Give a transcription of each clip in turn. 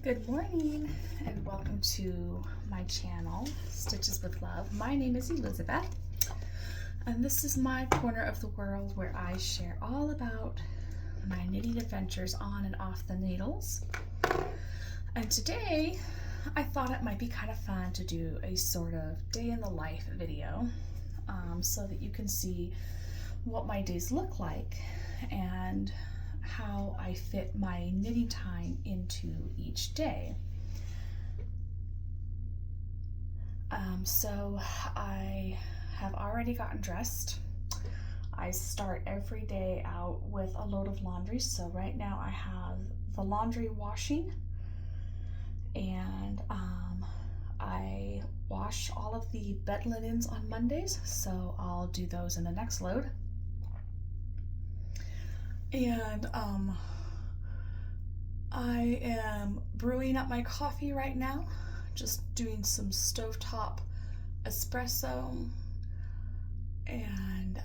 Good morning and welcome to my channel, Stitches with Love. My name is Elizabeth and this is my corner of the world where I share all about my knitting adventures on and off the needles. And today I thought it might be kind of fun to do a sort of day in the life video so that you can see what my days look like and how I fit my knitting time into each day. So I have already gotten dressed. I start every day out with a load of laundry. So right now I have the laundry washing, and I wash all of the bed linens on Mondays, so I'll do those in the next load. And I am brewing up my coffee right now, just doing some stovetop espresso. And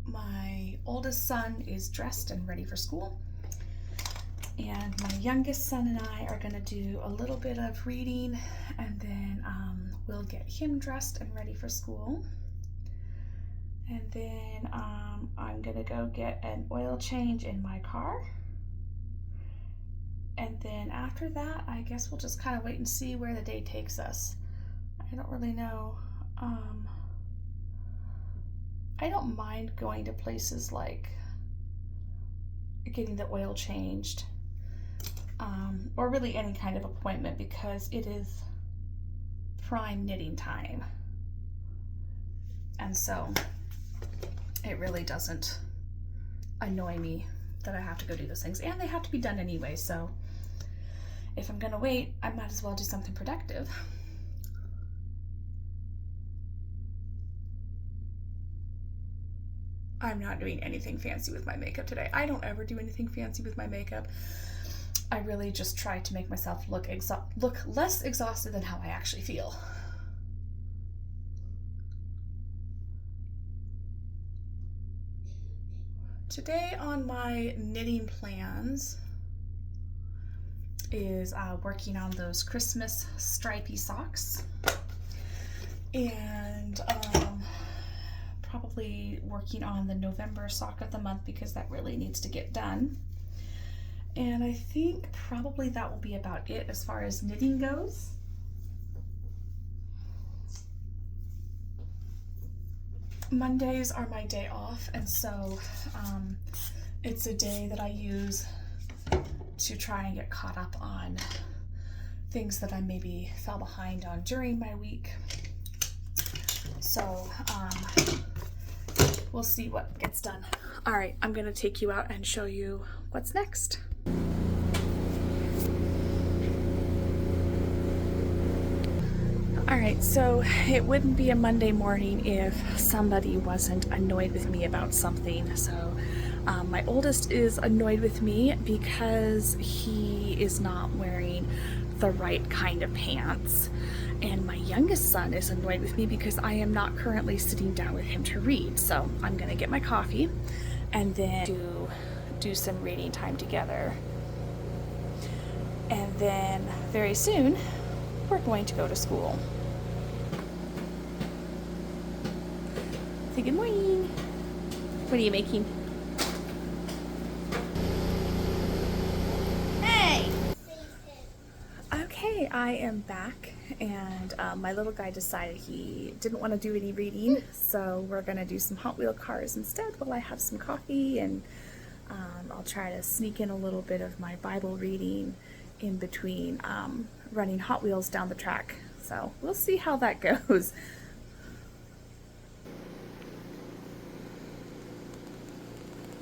my oldest son is dressed and ready for school. And my youngest son and I are going to do a little bit of reading, and then we'll get him dressed and ready for school. And then I'm gonna go get an oil change in my car. And then after that, I guess we'll just kind of wait and see where the day takes us. I don't really know. I don't mind going to places like getting the oil changed, or really any kind of appointment, because it is prime knitting time. And so it really doesn't annoy me that I have to go do those things, and they have to be done anyway, so if I'm gonna wait, I might as well do something productive. I'm not doing anything fancy with my makeup today. I don't ever do anything fancy with my makeup. I really just try to make myself look less exhausted than how I actually feel. Today on my knitting plans is working on those Christmas stripy socks, and probably working on the November sock of the month, because that really needs to get done. And I think probably that will be about it as far as knitting goes. Mondays are my day off, and so it's a day that I use to try and get caught up on things that I maybe fell behind on during my week. So we'll see what gets done. All right, I'm gonna take you out and show you what's next. All right, so it wouldn't be a Monday morning if somebody wasn't annoyed with me about something. So my oldest is annoyed with me because he is not wearing the right kind of pants. And my youngest son is annoyed with me because I am not currently sitting down with him to read. So I'm gonna get my coffee and then do some reading time together. And then very soon, we're going to go to school. Say good morning. What are you making? Hey! Okay, I am back, and my little guy decided he didn't want to do any reading, so we're gonna do some Hot Wheel cars instead while I have some coffee, and I'll try to sneak in a little bit of my Bible reading in between running Hot Wheels down the track. So we'll see how that goes.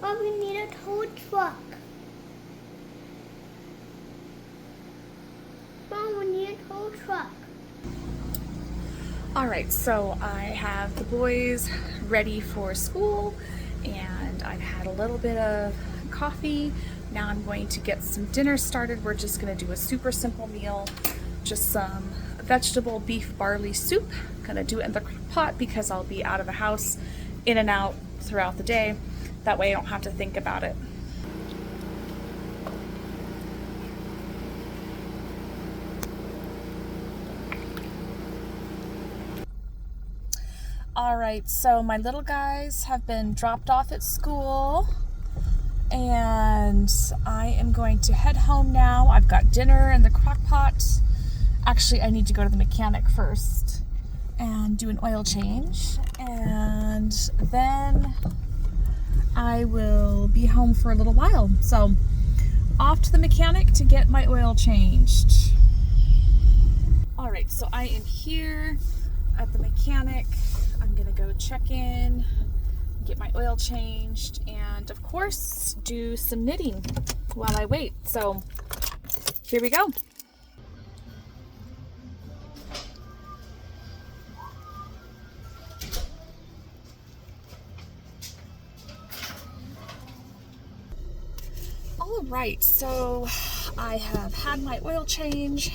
Mom, we need a tow truck. Mom, we need a tow truck. All right, so I have the boys ready for school, and I've had a little bit of coffee. Now I'm going to get some dinner started. We're just gonna do a super simple meal, just some vegetable beef barley soup. Gonna do it in the pot because I'll be out of the house, in and out throughout the day. That way I don't have to think about it. All right, so my little guys have been dropped off at school and I am going to head home now. I've got dinner in the crock pot. Actually, I need to go to the mechanic first and do an oil change, and then I will be home for a little while. So off to the mechanic to get my oil changed. All right, so I am here at the mechanic. I'm gonna go check in, get my oil changed, and of course do some knitting while I wait. So here we go. All right, so I have had my oil change,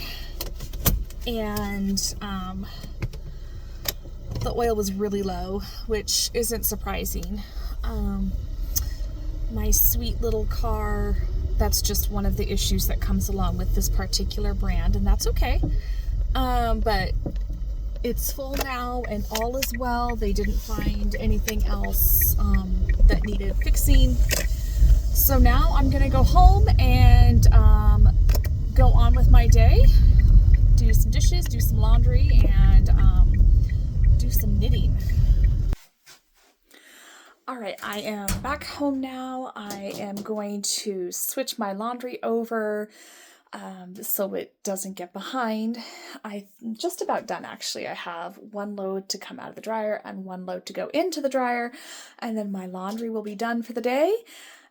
and the oil was really low, which isn't surprising. My sweet little car, that's just one of the issues that comes along with this particular brand, and that's okay. But it's full now and all is well. They didn't find anything else that needed fixing. So now I'm gonna go home and go on with my day, do some dishes, do some laundry, and do some knitting. All right, I am back home now. I am going to switch my laundry over so it doesn't get behind. I'm just about done, actually. I have one load to come out of the dryer and one load to go into the dryer, and then my laundry will be done for the day.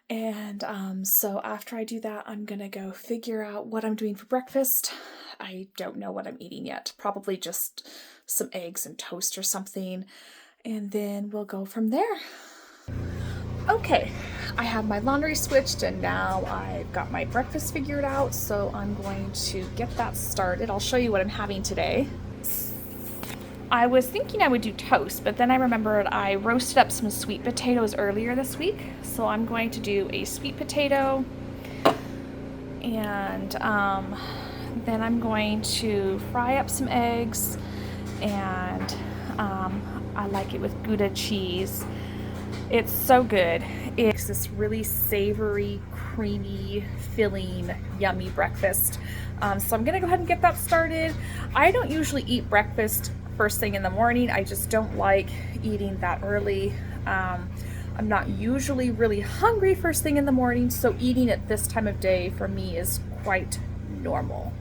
And so after I do that, I'm gonna go figure out what I'm doing for breakfast. I don't know what I'm eating yet. Probably just some eggs and toast or something. And then we'll go from there. Okay, I have my laundry switched and now I've got my breakfast figured out. So I'm going to get that started. I'll show you what I'm having today. I was thinking I would do toast, but then I remembered I roasted up some sweet potatoes earlier this week. So I'm going to do a sweet potato, and then I'm going to fry up some eggs, and I like it with Gouda cheese. It's so good. It's this really savory, creamy, filling, yummy breakfast. So I'm gonna go ahead and get that started. I don't usually eat breakfast first thing in the morning. I just don't like eating that early. I'm not usually really hungry first thing in the morning, so eating at this time of day for me is quite normal.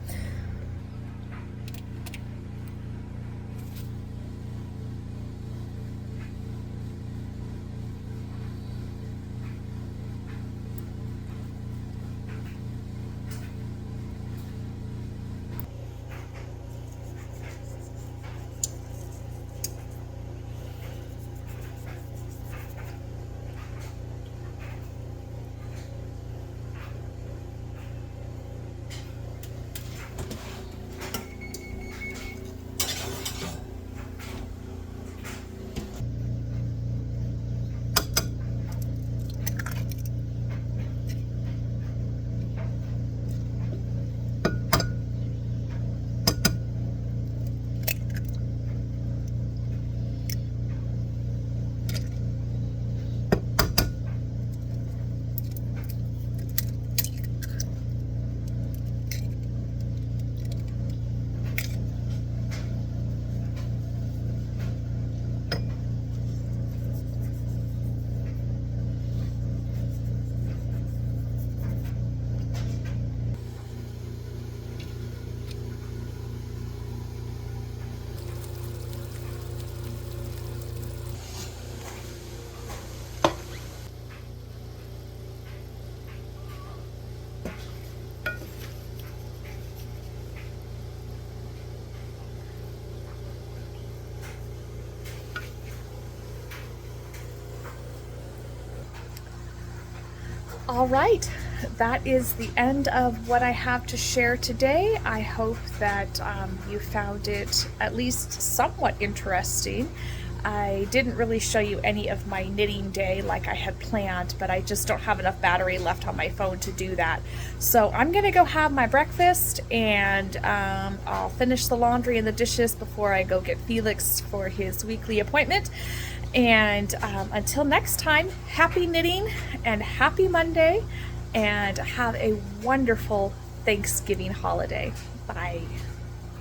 All right, that is the end of what I have to share today. I hope that you found it at least somewhat interesting. I didn't really show you any of my knitting day like I had planned, but I just don't have enough battery left on my phone to do that. So I'm gonna go have my breakfast, and I'll finish the laundry and the dishes before I go get Felix for his weekly appointment. And until next time, happy knitting and happy Monday, and have a wonderful Thanksgiving holiday. Bye.